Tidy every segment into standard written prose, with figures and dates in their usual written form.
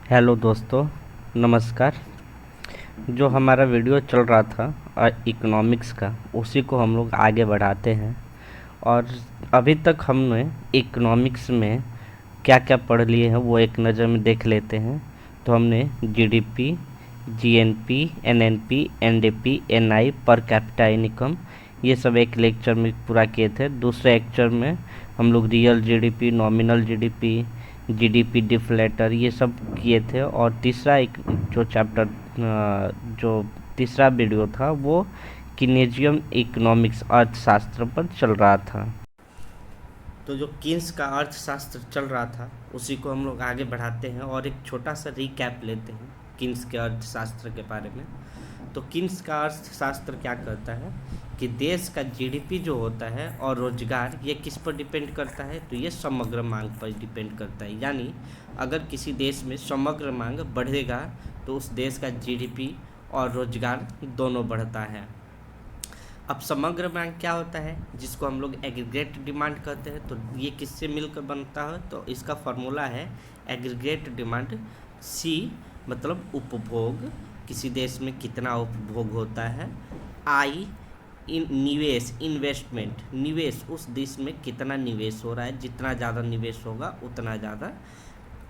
Hello दोस्तों, नमस्कार। जो हमारा वीडियो चल रहा था इकोनॉमिक्स का, उसी को हम लोग आगे बढ़ाते हैं। और अभी तक हमने इकोनॉमिक्स में क्या क्या पढ़ लिए हैं वो एक नज़र में देख लेते हैं। तो हमने GDP, GNP, NNP, NDP, NI, per capita income, ये सब एक लेक्चर में पूरा किए थे। दूसरे लेक्चर में हम लोग real GDP, nominal GDP, GDP deflator, ये सब किए थे। और तीसरा एक जो चैप्टर, जो तीसरा वीडियो था वो किनेजियम इकोनॉमिक्स, अर्थशास्त्र पर चल रहा था। तो जो किन्स का अर्थशास्त्र चल रहा था उसी को हम लोग आगे बढ़ाते हैं और एक छोटा सा रिकैप लेते हैं किन्स के अर्थशास्त्र के बारे में। तो किन्स का अर्थशास्त्र क्या कहता है कि देश का जीडीपी जो होता है और रोजगार, ये किस पर डिपेंड करता है, तो ये समग्र मांग पर डिपेंड करता है। यानी अगर किसी देश में समग्र मांग बढ़ेगा तो उस देश का जीडीपी और रोजगार दोनों बढ़ता है। अब समग्र मांग क्या होता है, जिसको हम लोग एग्रीगेट डिमांड कहते हैं, तो ये किससे मिलकर बनता है, तो इसका फॉर्मूला है एग्रीगेट डिमांड। सी मतलब उपभोग, किसी देश में कितना उपभोग होता है। आई निवेश, इन्वेस्टमेंट, निवेश, उस देश में कितना निवेश हो रहा है, जितना ज़्यादा निवेश होगा उतना ज़्यादा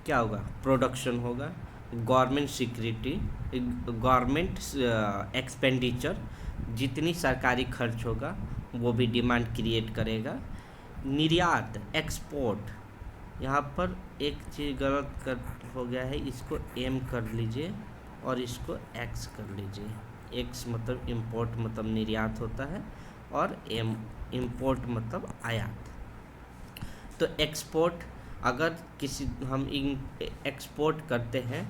क्या होगा, प्रोडक्शन होगा। गवर्नमेंट सिक्योरिटी, गवर्नमेंट एक्सपेंडिचर, जितनी सरकारी खर्च होगा वो भी डिमांड क्रिएट करेगा। निर्यात, एक्सपोर्ट, यहाँ पर एक चीज़ गलत कर हो गया है, इसको एम कर लीजिए और इसको एक्स कर लीजिए। एक्स मतलब इंपोर्ट, मतलब निर्यात होता है, और एम इंपोर्ट मतलब आयात। तो एक्सपोर्ट, अगर किसी हम एक्सपोर्ट करते हैं,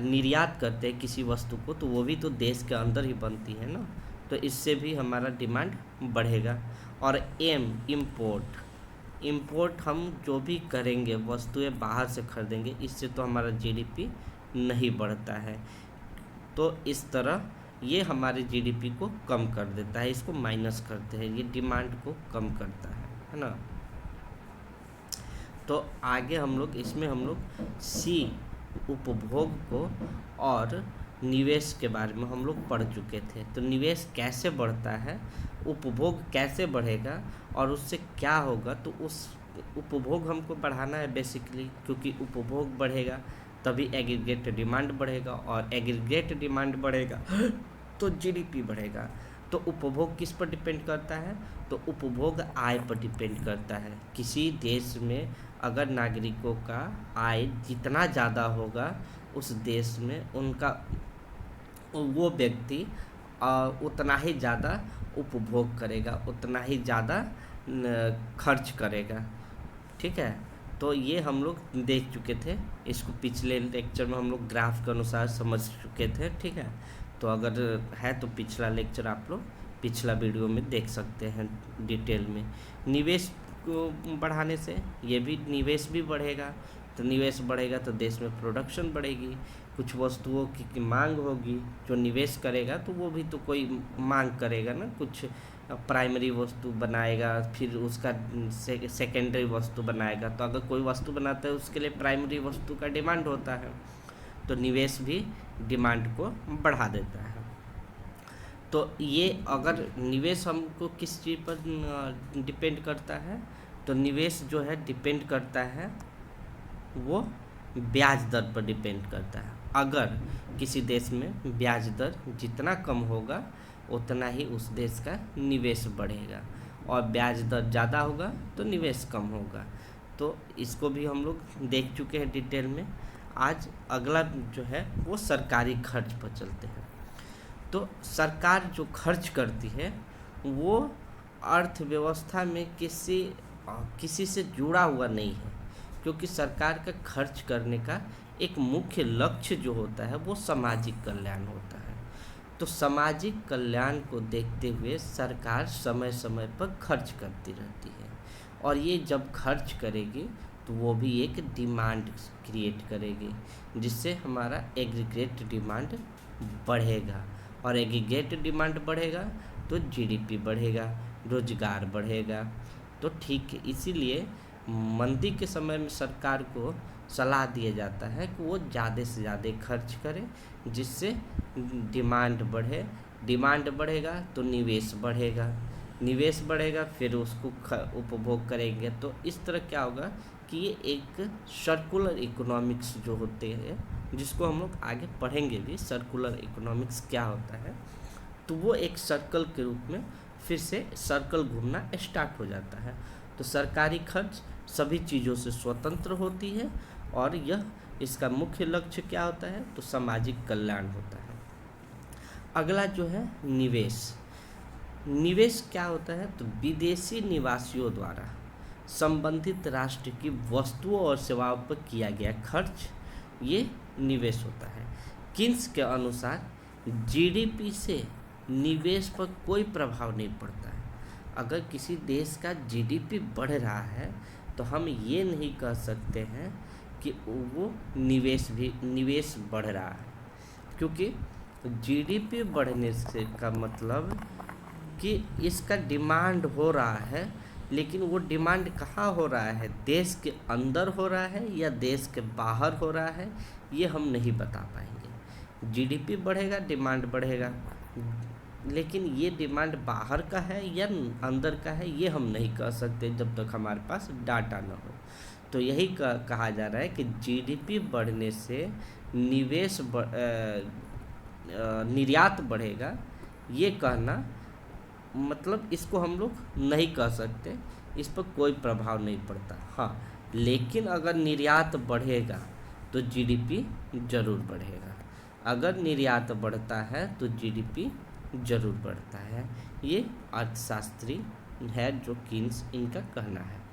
निर्यात करते हैं किसी वस्तु को, तो वो भी तो देश के अंदर ही बनती है ना, तो इससे भी हमारा डिमांड बढ़ेगा। और एम इंपोर्ट, इंपोर्ट हम जो भी करेंगे, वस्तुएं बाहर से खरीदेंगे, इससे तो हमारा जीडीपी नहीं बढ़ता है। तो इस तरह ये हमारे जीडीपी को कम कर देता है, इसको माइनस करते हैं, ये डिमांड को कम करता है ना। तो आगे हम लोग इसमें हम लोग सी उपभोग को और निवेश के बारे में हम लोग पढ़ चुके थे। तो निवेश कैसे बढ़ता है, उपभोग कैसे बढ़ेगा और उससे क्या होगा, तो उस उपभोग हमको बढ़ाना है बेसिकली, क्योंकि उपभोग बढ़ेगा तभी एग्रीगेट डिमांड बढ़ेगा, और एग्रीगेट डिमांड बढ़ेगा तो जीडीपी बढ़ेगा। तो उपभोग किस पर डिपेंड करता है, तो उपभोग आय पर डिपेंड करता है। किसी देश में अगर नागरिकों का आय जितना ज़्यादा होगा, उस देश में उनका वो व्यक्ति उतना ही ज़्यादा उपभोग करेगा, उतना ही ज़्यादा खर्च करेगा। ठीक है, तो ये हम लोग देख चुके थे, इसको पिछले लेक्चर में हम लोग ग्राफ के अनुसार समझ चुके थे। ठीक है, तो अगर है तो पिछला लेक्चर आप लोग पिछला वीडियो में देख सकते हैं डिटेल में। निवेश को बढ़ाने से ये भी निवेश भी बढ़ेगा, तो निवेश बढ़ेगा तो देश में प्रोडक्शन बढ़ेगी, कुछ वस्तुओं की मांग होगी, जो निवेश करेगा तो वो भी तो कोई मांग करेगा ना, कुछ प्राइमरी वस्तु बनाएगा, फिर उसका सेकेंडरी वस्तु बनाएगा। तो अगर कोई वस्तु बनाता है उसके लिए प्राइमरी वस्तु का डिमांड होता है, तो निवेश भी डिमांड को बढ़ा देता है। तो ये अगर निवेश हमको किस चीज़ पर डिपेंड करता है, तो निवेश जो है डिपेंड करता है, वो ब्याज दर पर डिपेंड करता है। अगर किसी देश में ब्याज दर जितना कम होगा उतना ही उस देश का निवेश बढ़ेगा, और ब्याज दर ज़्यादा होगा तो निवेश कम होगा। तो इसको भी हम लोग देख चुके हैं डिटेल में। आज अगला जो है वो सरकारी खर्च पर चलते हैं। तो सरकार जो खर्च करती है वो अर्थव्यवस्था में किसी से जुड़ा हुआ नहीं है, क्योंकि सरकार का खर्च करने का एक मुख्य लक्ष्य जो होता है वो सामाजिक कल्याण होता है। तो सामाजिक कल्याण को देखते हुए सरकार समय समय पर खर्च करती रहती है, और ये जब खर्च करेगी तो वो भी एक डिमांड क्रिएट करेगी, जिससे हमारा एग्रीगेट डिमांड बढ़ेगा, और एग्रीगेट डिमांड बढ़ेगा तो जीडीपी बढ़ेगा, रोजगार बढ़ेगा। तो ठीक है, इसीलिए मंदी के समय में सरकार को सलाह दिया जाता है कि वो ज़्यादा से ज़्यादा खर्च करे, जिससे डिमांड बढ़े। डिमांड बढ़ेगा तो निवेश बढ़ेगा, निवेश बढ़ेगा फिर उसको उपभोग करेंगे। तो इस तरह क्या होगा कि ये एक सर्कुलर इकोनॉमिक्स जो होते हैं, जिसको हम लोग आगे पढ़ेंगे भी, सर्कुलर इकोनॉमिक्स क्या होता है, तो वो एक सर्कल के रूप में फिर से सर्कल घूमना स्टार्ट हो जाता है। तो सरकारी खर्च सभी चीज़ों से स्वतंत्र होती है और यह इसका मुख्य लक्ष्य क्या होता है, तो सामाजिक कल्याण होता है। अगला जो है निवेश। निवेश क्या होता है, तो विदेशी निवासियों द्वारा संबंधित राष्ट्र की वस्तुओं और सेवाओं पर किया गया खर्च, ये निवेश होता है। किन्स के अनुसार जीडीपी से निवेश पर कोई प्रभाव नहीं पड़ता है। अगर किसी देश का जीडीपी बढ़ रहा है तो हम ये नहीं कह सकते हैं कि वो निवेश बढ़ रहा है, क्योंकि जीडीपी बढ़ने से का मतलब कि इसका डिमांड हो रहा है, लेकिन वो डिमांड कहाँ हो रहा है, देश के अंदर हो रहा है या देश के बाहर हो रहा है, ये हम नहीं बता पाएंगे। जीडीपी बढ़ेगा, डिमांड बढ़ेगा, लेकिन ये डिमांड बाहर का है या अंदर का है, ये हम नहीं कह सकते जब तक हमारे पास डाटा न हो। तो यही कहा जा रहा है कि जीडीपी बढ़ने से निर्यात बढ़ेगा, ये कहना मतलब इसको हम लोग नहीं कह सकते, इस पर कोई प्रभाव नहीं पड़ता। हाँ, लेकिन अगर निर्यात बढ़ेगा तो जीडीपी जरूर बढ़ेगा। अगर निर्यात बढ़ता है तो जीडीपी जरूर बढ़ता है। ये अर्थशास्त्री है जो किन्स, इनका कहना है।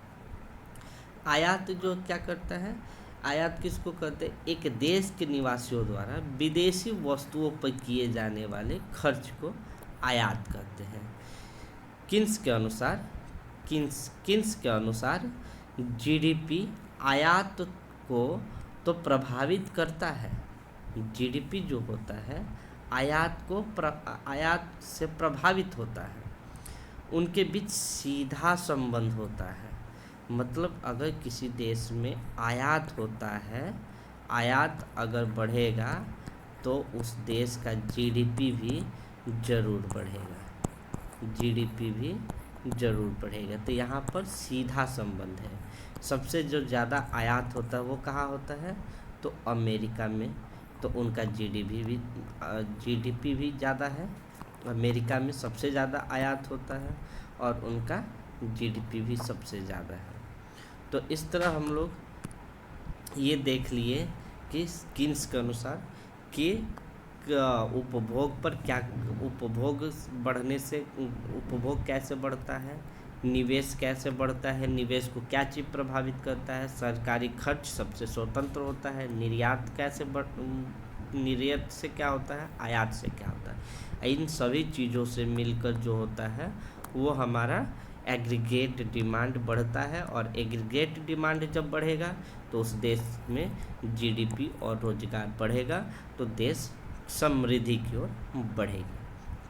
आयात जो क्या करता है, आयात किसको कहते हैं, एक देश के निवासियों द्वारा विदेशी वस्तुओं पर किए जाने वाले खर्च को आयात कहते हैं। किन्स के अनुसार जीडीपी आयात को तो प्रभावित करता है। जीडीपी जो होता है आयात से प्रभावित होता है, उनके बीच सीधा संबंध होता है। मतलब अगर किसी देश में आयात होता है, आयात अगर बढ़ेगा तो उस देश का जीडीपी भी जरूर बढ़ेगा। तो यहाँ पर सीधा संबंध है। सबसे जो ज़्यादा आयात होता है वो कहाँ होता है, तो अमेरिका में, तो उनका जीडीपी भी ज़्यादा है। अमेरिका में सबसे ज़्यादा आयात होता है और उनका जीडीपी भी सबसे ज़्यादा है। तो इस तरह हम लोग ये देख लिए कि किन्स के अनुसार कि उपभोग पर क्या, उपभोग बढ़ने से उपभोग कैसे बढ़ता है, निवेश कैसे बढ़ता है, निवेश को क्या चीज़ प्रभावित करता है, सरकारी खर्च सबसे स्वतंत्र होता है, निर्यात से क्या होता है, आयात से क्या होता है। इन सभी चीज़ों से मिलकर जो होता है वो हमारा एग्रीगेट डिमांड बढ़ता है, और एग्रीगेट डिमांड जब बढ़ेगा तो उस देश में जीडीपी और रोजगार बढ़ेगा, तो देश समृद्धि की ओर बढ़ेगी।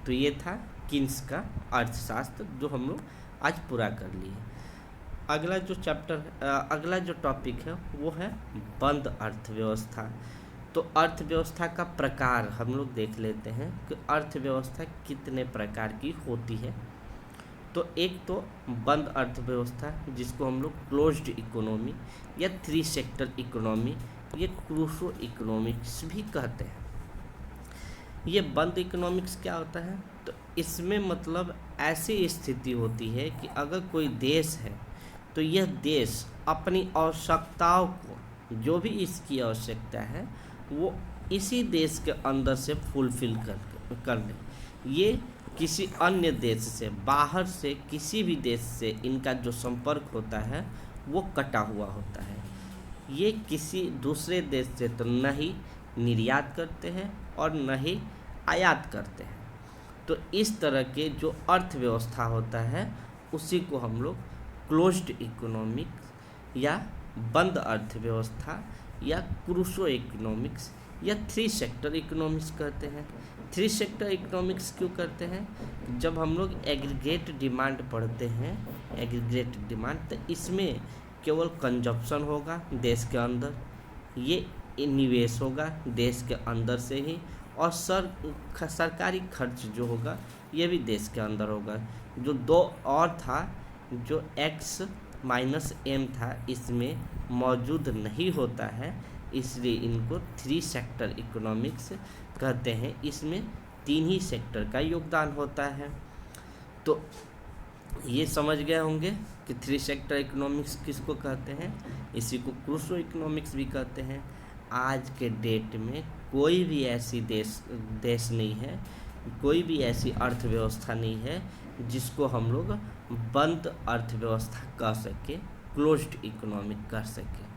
तो ये था किन्स का अर्थशास्त्र, जो हम लोग आज पूरा कर लिए। अगला जो टॉपिक है वो है बंद अर्थव्यवस्था। तो अर्थव्यवस्था का प्रकार हम लोग देख लेते हैं कि अर्थव्यवस्था कितने प्रकार की होती है। तो एक तो बंद अर्थव्यवस्था, जिसको हम लोग क्लोज्ड इकोनॉमी या 3 सेक्टर इकोनॉमी, ये क्रूसो इकोनॉमिक्स भी कहते हैं। ये बंद इकोनॉमिक्स क्या होता है, तो इसमें मतलब ऐसी स्थिति होती है कि अगर कोई देश है तो यह देश अपनी आवश्यकताओं को, जो भी इसकी आवश्यकता है, वो इसी देश के अंदर से फुलफिल कर ले। ये किसी अन्य देश से, बाहर से किसी भी देश से इनका जो संपर्क होता है वो कटा हुआ होता है। ये किसी दूसरे देश से तो न ही निर्यात करते हैं और न ही आयात करते हैं। तो इस तरह के जो अर्थव्यवस्था होता है उसी को हम लोग क्लोज्ड इकोनॉमिक्स या बंद अर्थव्यवस्था या क्रूसो इकोनॉमिक्स या 3 सेक्टर इकोनॉमिक्स कहते हैं। 3 सेक्टर इकोनॉमिक्स क्यों करते हैं, जब हम लोग एग्रीगेट डिमांड पढ़ते हैं, एग्रीगेट डिमांड, तो इसमें केवल कंजप्शन होगा देश के अंदर, ये निवेश होगा देश के अंदर से ही, और सरकारी खर्च जो होगा ये भी देश के अंदर होगा। जो दो और था, जो x माइनस एम था, इसमें मौजूद नहीं होता है, इसलिए इनको 3 सेक्टर इकोनॉमिक्स कहते हैं। इसमें 3 ही सेक्टर का योगदान होता है। तो ये समझ गए होंगे कि 3 सेक्टर इकोनॉमिक्स किसको कहते हैं। इसी को क्रूसो इकोनॉमिक्स भी कहते हैं। आज के डेट में कोई भी ऐसी देश नहीं है, कोई भी ऐसी अर्थव्यवस्था नहीं है जिसको हम लोग बंद अर्थव्यवस्था कह सके, क्लोज्ड इकोनॉमिक कर सके।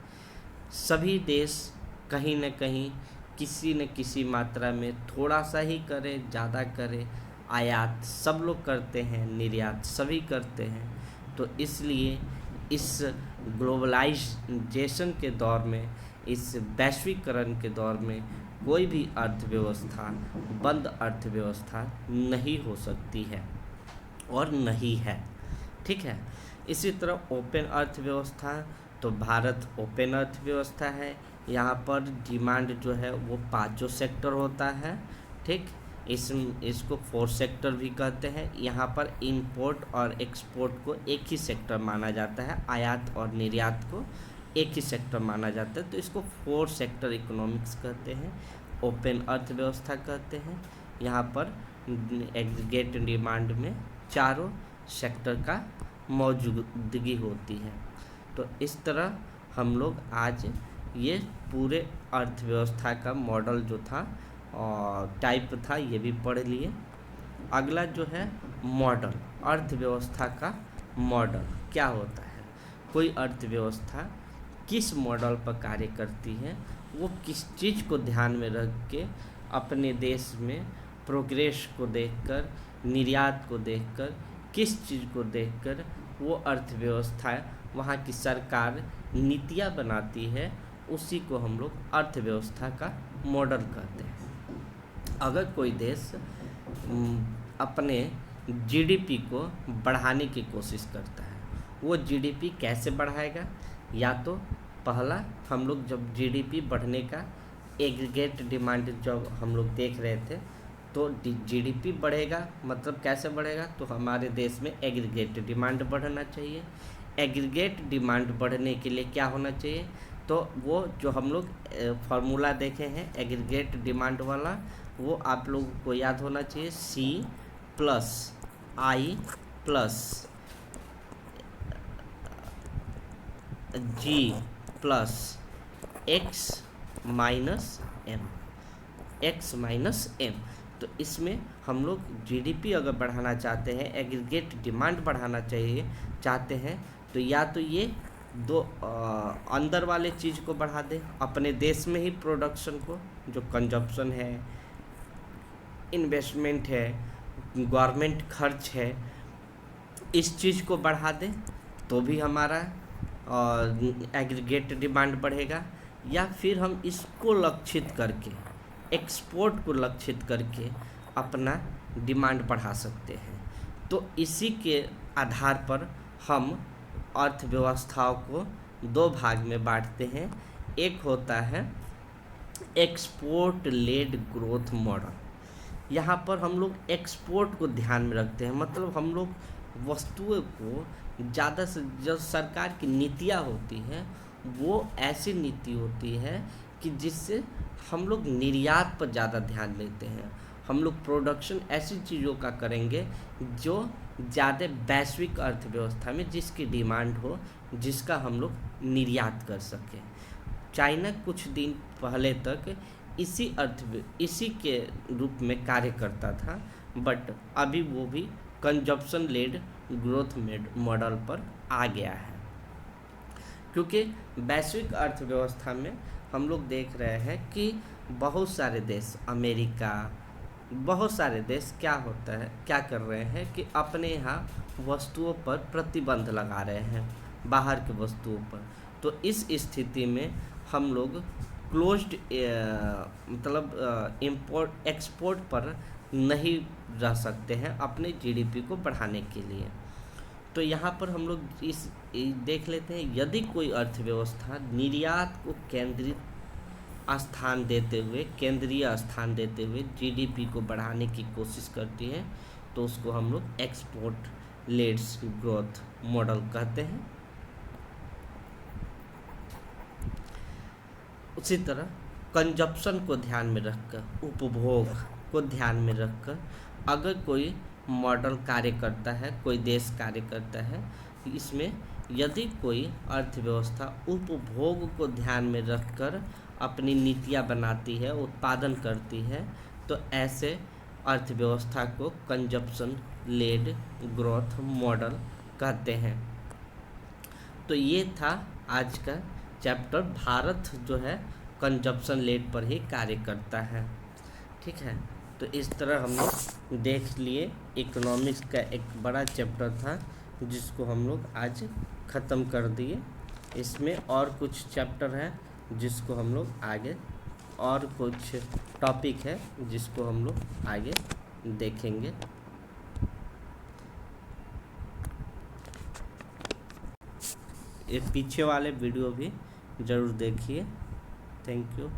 सभी देश कहीं न कहीं किसी न किसी मात्रा में थोड़ा सा ही करे, ज़्यादा करे, आयात सब लोग करते हैं, निर्यात सभी करते हैं। तो इसलिए इस ग्लोबलाइजेशन के दौर में, इस वैश्वीकरण के दौर में कोई भी अर्थव्यवस्था बंद अर्थव्यवस्था नहीं हो सकती है और नहीं है। ठीक है। इसी तरह ओपन अर्थव्यवस्था, तो भारत ओपन अर्थव्यवस्था है। यहाँ पर डिमांड जो है वो 5 सेक्टर होता है। ठीक, इसको 4 सेक्टर भी कहते हैं। यहाँ पर इंपोर्ट और एक्सपोर्ट को एक ही सेक्टर माना जाता है, आयात और निर्यात को एक ही सेक्टर माना जाता है। तो इसको 4 सेक्टर इकोनॉमिक्स कहते हैं, ओपन अर्थव्यवस्था कहते हैं। यहाँ पर एग्रीगेट डिमांड में चारों सेक्टर का मौजूदगी होती है। तो इस तरह हम लोग आज ये पूरे अर्थव्यवस्था का मॉडल जो था और टाइप था ये भी पढ़ लिए। अगला जो है मॉडल, अर्थव्यवस्था का मॉडल क्या होता है। कोई अर्थव्यवस्था किस मॉडल पर कार्य करती है, वो किस चीज़ को ध्यान में रख के अपने देश में प्रोग्रेस को देखकर, निर्यात को देखकर, किस चीज़ को देखकर वो अर्थव्यवस्था, वहाँ की सरकार नीतियाँ बनाती है, उसी को हम लोग अर्थव्यवस्था का मॉडल कहते हैं। अगर कोई देश अपने जीडीपी को बढ़ाने की कोशिश करता है, वो जीडीपी कैसे बढ़ाएगा। या तो पहला, हम लोग जब जीडीपी बढ़ने का एग्रीगेट डिमांड जब हम लोग देख रहे थे, तो जीडीपी बढ़ेगा मतलब कैसे बढ़ेगा, तो हमारे देश में एग्रीगेट डिमांड बढ़ना चाहिए। एग्रीगेट डिमांड बढ़ने के लिए क्या होना चाहिए, तो वो जो हम लोग फार्मूला देखे हैं एग्रीगेट डिमांड वाला, वो आप लोगों को याद होना चाहिए। C + I + G + X - M। तो इसमें हम लोग जीडीपी अगर बढ़ाना चाहते हैं, एग्रीगेट डिमांड बढ़ाना चाहते हैं, तो या तो ये दो अंदर वाले चीज़ को बढ़ा दें, अपने देश में ही प्रोडक्शन को, जो कंजप्शन है, इन्वेस्टमेंट है, गवर्नमेंट खर्च है, इस चीज़ को बढ़ा दें तो भी हमारा एग्रीगेट डिमांड बढ़ेगा। या फिर हम इसको लक्षित करके, एक्सपोर्ट को लक्षित करके अपना डिमांड बढ़ा सकते हैं। तो इसी के आधार पर हम अर्थव्यवस्थाओं को 2 भाग में बांटते हैं। एक होता है एक्सपोर्ट लेड ग्रोथ मॉडल। यहाँ पर हम लोग एक्सपोर्ट को ध्यान में रखते हैं, मतलब हम लोग वस्तुओं को ज़्यादा से जो सरकार की नीतियाँ होती हैं, वो ऐसी नीति होती है कि जिससे हम लोग निर्यात पर ज़्यादा ध्यान देते हैं। हम लोग प्रोडक्शन ऐसी चीज़ों का करेंगे जो ज़्यादा वैश्विक अर्थव्यवस्था में जिसकी डिमांड हो, जिसका हम लोग निर्यात कर सकें। चाइना कुछ दिन पहले तक इसी के रूप में कार्य करता था, बट अभी वो भी कंजप्शन लेड ग्रोथ मॉडल पर आ गया है। क्योंकि वैश्विक अर्थव्यवस्था में हम लोग देख रहे हैं कि बहुत सारे देश, अमेरिका, बहुत सारे देश क्या कर रहे हैं कि अपने यहाँ वस्तुओं पर प्रतिबंध लगा रहे हैं, बाहर की वस्तुओं पर। तो इस स्थिति में हम लोग क्लोज्ड मतलब इंपोर्ट एक्सपोर्ट पर नहीं रह सकते हैं अपने जीडीपी को बढ़ाने के लिए। तो यहाँ पर हम लोग देख लेते हैं, यदि कोई अर्थव्यवस्था निर्यात को केंद्रित स्थान देते हुए, केंद्रीय स्थान देते हुए जीडीपी को बढ़ाने की कोशिश करती है, तो उसको हम लोग एक्सपोर्ट लेड ग्रोथ मॉडल कहते हैं। उसी तरह कंजप्शन को ध्यान में रखकर, उपभोग को ध्यान में रखकर अगर कोई मॉडल कार्य करता है, कोई देश कार्य करता है, इसमें यदि कोई अर्थव्यवस्था उपभोग को ध्यान में रखकर अपनी नीतियाँ बनाती है, उत्पादन करती है, तो ऐसे अर्थव्यवस्था को कंजप्शन लेड ग्रोथ मॉडल कहते हैं। तो ये था आज का चैप्टर। भारत जो है कंजप्शन लेड पर ही कार्य करता है। ठीक है, तो इस तरह हम लोग देख लिए इकोनॉमिक्स का एक बड़ा चैप्टर था, जिसको हम लोग आज ख़त्म कर दिए। इसमें और कुछ चैप्टर है जिसको हम लोग आगे, और कुछ टॉपिक है जिसको हम लोग आगे देखेंगे। ये पीछे वाले वीडियो भी ज़रूर देखिए। Thank you.